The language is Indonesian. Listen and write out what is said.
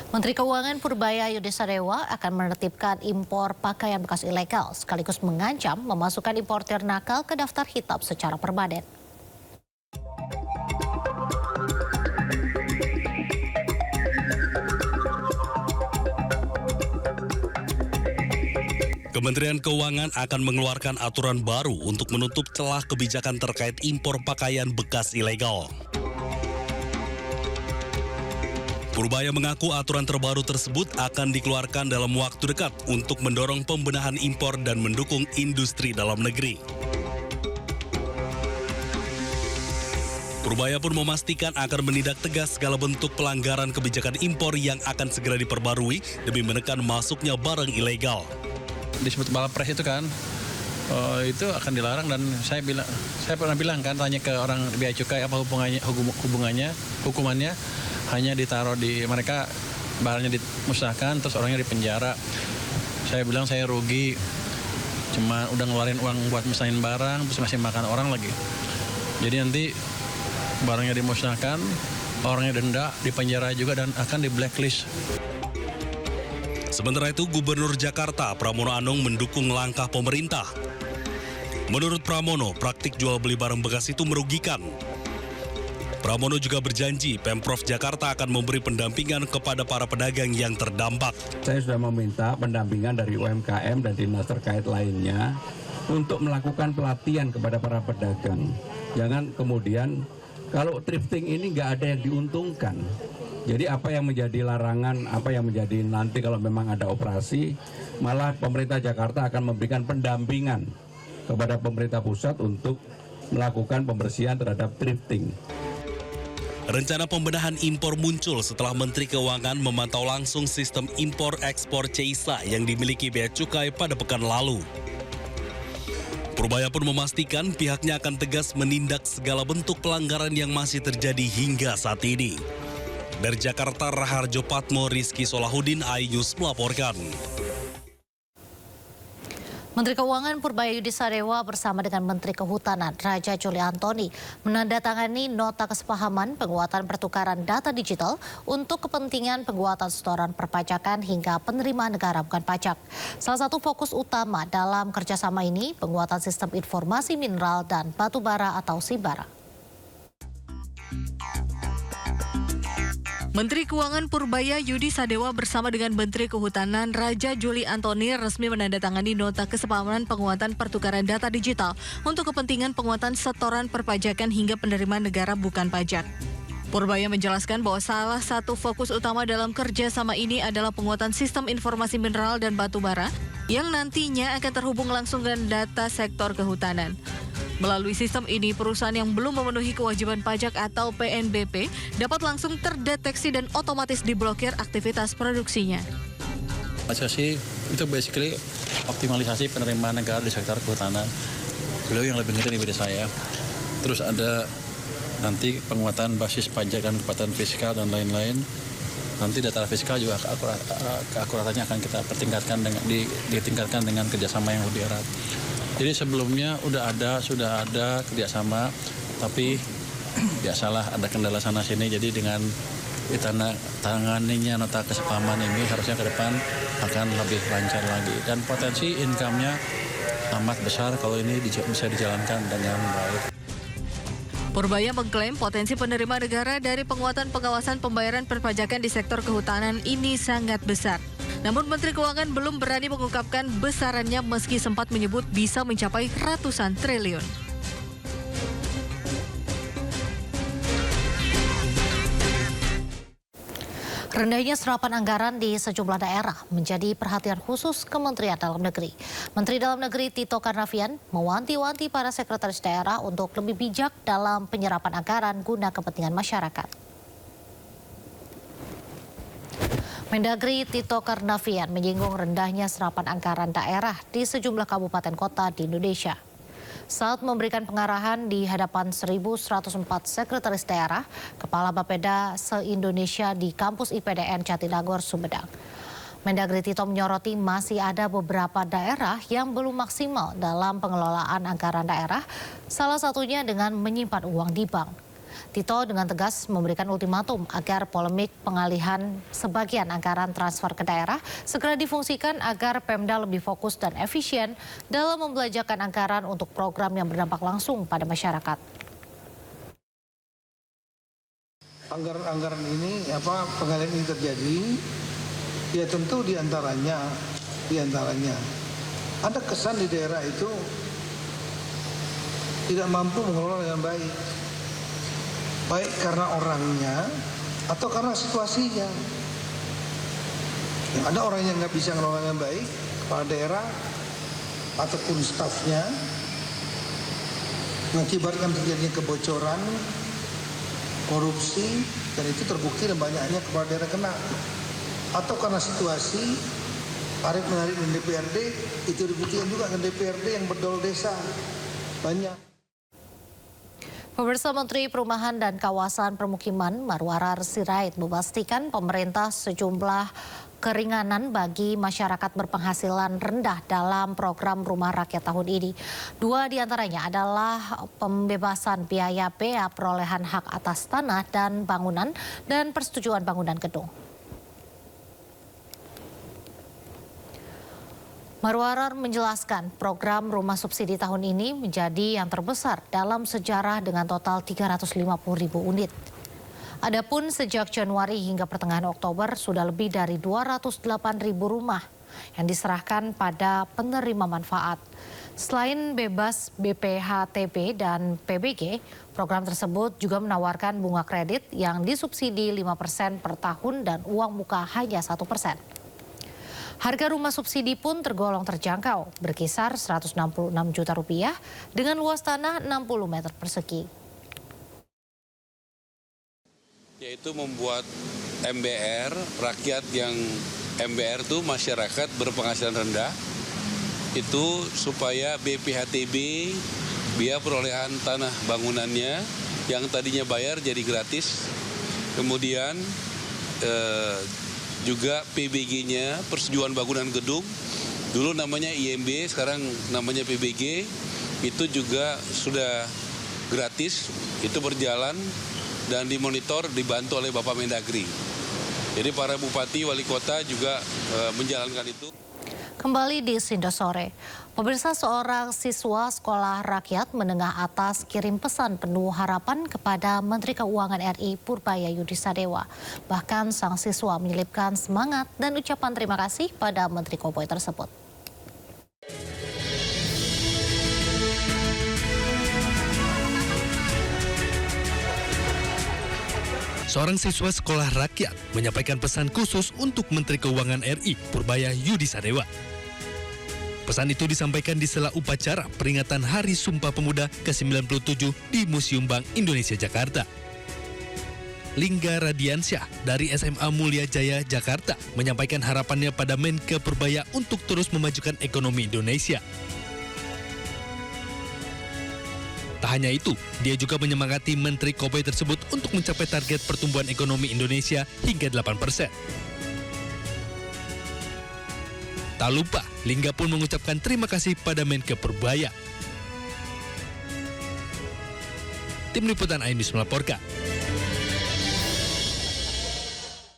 Menteri Keuangan Purbaya Yudhisadewa akan menertibkan impor pakaian bekas ilegal sekaligus mengancam memasukkan importir nakal ke daftar hitam secara permanen. Kementerian Keuangan akan mengeluarkan aturan baru untuk menutup celah kebijakan terkait impor pakaian bekas ilegal. Purbaya mengaku aturan terbaru tersebut akan dikeluarkan dalam waktu dekat untuk mendorong pembenahan impor dan mendukung industri dalam negeri. Purbaya pun memastikan akan menindak tegas segala bentuk pelanggaran kebijakan impor yang akan segera diperbarui demi menekan masuknya barang ilegal. Disebut balapres itu kan, itu akan dilarang dan saya pernah bilang kan, tanya ke orang bea cukai apa hukumannya hanya ditaruh di mereka, barangnya dimusnahkan terus orangnya di penjara. Saya bilang saya rugi, cuma udah ngeluarin uang buat musnahin barang terus masih makan orang lagi. Jadi nanti barangnya dimusnahkan, orangnya denda, di penjara juga dan akan di blacklist. Sementara itu, Gubernur Jakarta Pramono Anung mendukung langkah pemerintah. Menurut Pramono, praktik jual beli barang bekas itu merugikan. Pramono juga berjanji Pemprov Jakarta akan memberi pendampingan kepada para pedagang yang terdampak. Saya sudah meminta pendampingan dari UMKM dan dinas terkait lainnya untuk melakukan pelatihan kepada para pedagang. Jangan kemudian kalau thrifting ini nggak ada yang diuntungkan. Jadi apa yang menjadi larangan, apa yang menjadi nanti kalau memang ada operasi, malah pemerintah Jakarta akan memberikan pendampingan kepada pemerintah pusat untuk melakukan pembersihan terhadap thrifting. Rencana pembenahan impor muncul setelah Menteri Keuangan memantau langsung sistem impor-ekspor CISA yang dimiliki Bea Cukai pada pekan lalu. Purbaya pun memastikan pihaknya akan tegas menindak segala bentuk pelanggaran yang masih terjadi hingga saat ini. Dari Jakarta, Raharjo Patmo, Rizky Solahuddin, iNews melaporkan. Menteri Keuangan Purbaya Yudhisadewa bersama dengan Menteri Kehutanan Raja Juli Antoni menandatangani nota kesepahaman penguatan pertukaran data digital untuk kepentingan penguatan setoran perpajakan hingga penerimaan negara bukan pajak. Salah satu fokus utama dalam kerjasama ini penguatan sistem informasi mineral dan batu bara atau SIBARA. Menteri Keuangan Purbaya Yudhisadewa bersama dengan Menteri Kehutanan Raja Juli Antoni resmi menandatangani nota kesepahaman penguatan pertukaran data digital untuk kepentingan penguatan setoran perpajakan hingga penerimaan negara bukan pajak. Purbaya menjelaskan bahwa salah satu fokus utama dalam kerjasama ini adalah penguatan sistem informasi mineral dan batu bara yang nantinya akan terhubung langsung dengan data sektor kehutanan. Melalui sistem ini, perusahaan yang belum memenuhi kewajiban pajak atau PNBP dapat langsung terdeteksi dan otomatis diblokir aktivitas produksinya. Asosiasi itu basically optimalisasi penerimaan negara di sektor kehutanan. Beliau yang lebih ngerti daripada saya. Terus ada nanti penguatan basis pajak dan kepatuhan fiskal dan lain-lain. Nanti data fiskal juga keakuratannya akan kita ditingkatkan dengan kerjasama yang lebih erat. Jadi sebelumnya sudah ada kerjasama, tapi biasalah ada kendala sana sini. Jadi dengan ditanganinya nota kesepahaman ini harusnya ke depan akan lebih lancar lagi. Dan potensi income-nya amat besar kalau ini bisa dijalankan dengan baik. Purbaya mengklaim potensi penerimaan negara dari penguatan pengawasan pembayaran perpajakan di sektor kehutanan ini sangat besar. Namun Menteri Keuangan belum berani mengungkapkan besarannya meski sempat menyebut bisa mencapai ratusan triliun. Rendahnya serapan anggaran di sejumlah daerah menjadi perhatian khusus Kementerian Dalam Negeri. Menteri Dalam Negeri Tito Karnavian mewanti-wanti para sekretaris daerah untuk lebih bijak dalam penyerapan anggaran guna kepentingan masyarakat. Mendagri Tito Karnavian menyinggung rendahnya serapan anggaran daerah di sejumlah kabupaten kota di Indonesia. Saat memberikan pengarahan di hadapan 1.104 sekretaris daerah, Kepala Bapeda se-Indonesia di kampus IPDN Jatinangor, Sumedang. Mendagri Tito menyoroti masih ada beberapa daerah yang belum maksimal dalam pengelolaan anggaran daerah, salah satunya dengan menyimpan uang di bank. Tito dengan tegas memberikan ultimatum agar polemik pengalihan sebagian anggaran transfer ke daerah segera difungsikan agar Pemda lebih fokus dan efisien dalam membelanjakan anggaran untuk program yang berdampak langsung pada masyarakat. Anggaran ini pengalihan ini terjadi, ya tentu diantaranya ada kesan di daerah itu tidak mampu mengelola dengan baik karena orangnya atau karena situasinya. Ada orang yang nggak bisa mengelola dengan baik, kepala daerah ataupun stafnya, mengakibatkan terjadinya kebocoran, korupsi, dan itu terbukti dan banyaknya kepala daerah kena. Atau karena situasi tarik menarik dengan DPRD, itu dibuktikan juga dengan DPRD yang berdol desa banyak. Pemirsa, Menteri Perumahan dan Kawasan Permukiman Marwarar Sirait memastikan pemerintah sejumlah keringanan bagi masyarakat berpenghasilan rendah dalam program Rumah Rakyat tahun ini. 2 diantaranya adalah pembebasan biaya bea perolehan hak atas tanah dan bangunan dan persetujuan bangunan gedung. Marwarar menjelaskan program rumah subsidi tahun ini menjadi yang terbesar dalam sejarah dengan total 350.000 unit. Adapun sejak Januari hingga pertengahan Oktober sudah lebih dari 208.000 rumah yang diserahkan pada penerima manfaat. Selain bebas BPHTB dan PBG, program tersebut juga menawarkan bunga kredit yang disubsidi 5% per tahun dan uang muka hanya 1%. Harga rumah subsidi pun tergolong terjangkau, berkisar Rp166 juta dengan luas tanah 60 meter persegi. Yaitu membuat MBR, rakyat yang MBR itu masyarakat berpenghasilan rendah, itu supaya BPHTB, biaya perolehan tanah bangunannya yang tadinya bayar jadi gratis, kemudian juga PBG-nya, persetujuan bangunan gedung, dulu namanya IMB, sekarang namanya PBG, itu juga sudah gratis, itu berjalan dan dimonitor, dibantu oleh Bapak Mendagri. Jadi para bupati, wali kota juga menjalankan itu. Kembali di Sindosore, pemirsa, seorang siswa sekolah rakyat menengah atas kirim pesan penuh harapan kepada Menteri Keuangan RI Purbaya Yudi Sadewa. Bahkan sang siswa menyelipkan semangat dan ucapan terima kasih pada Menteri Koboi tersebut. Seorang siswa sekolah rakyat menyampaikan pesan khusus untuk Menteri Keuangan RI Purbaya Yudi Sadewa. Pesan itu disampaikan di sela upacara peringatan Hari Sumpah Pemuda ke-97 di Museum Bank Indonesia Jakarta. Lingga Radiansyah dari SMA Mulia Jaya Jakarta menyampaikan harapannya pada Menke Purbaya untuk terus memajukan ekonomi Indonesia. Tak hanya itu, dia juga menyemangati Menteri Koboi tersebut untuk mencapai target pertumbuhan ekonomi Indonesia hingga 8%. Tak lupa, Lingga pun mengucapkan terima kasih pada Menke Purbaya. Tim Liputan iNews melaporkan.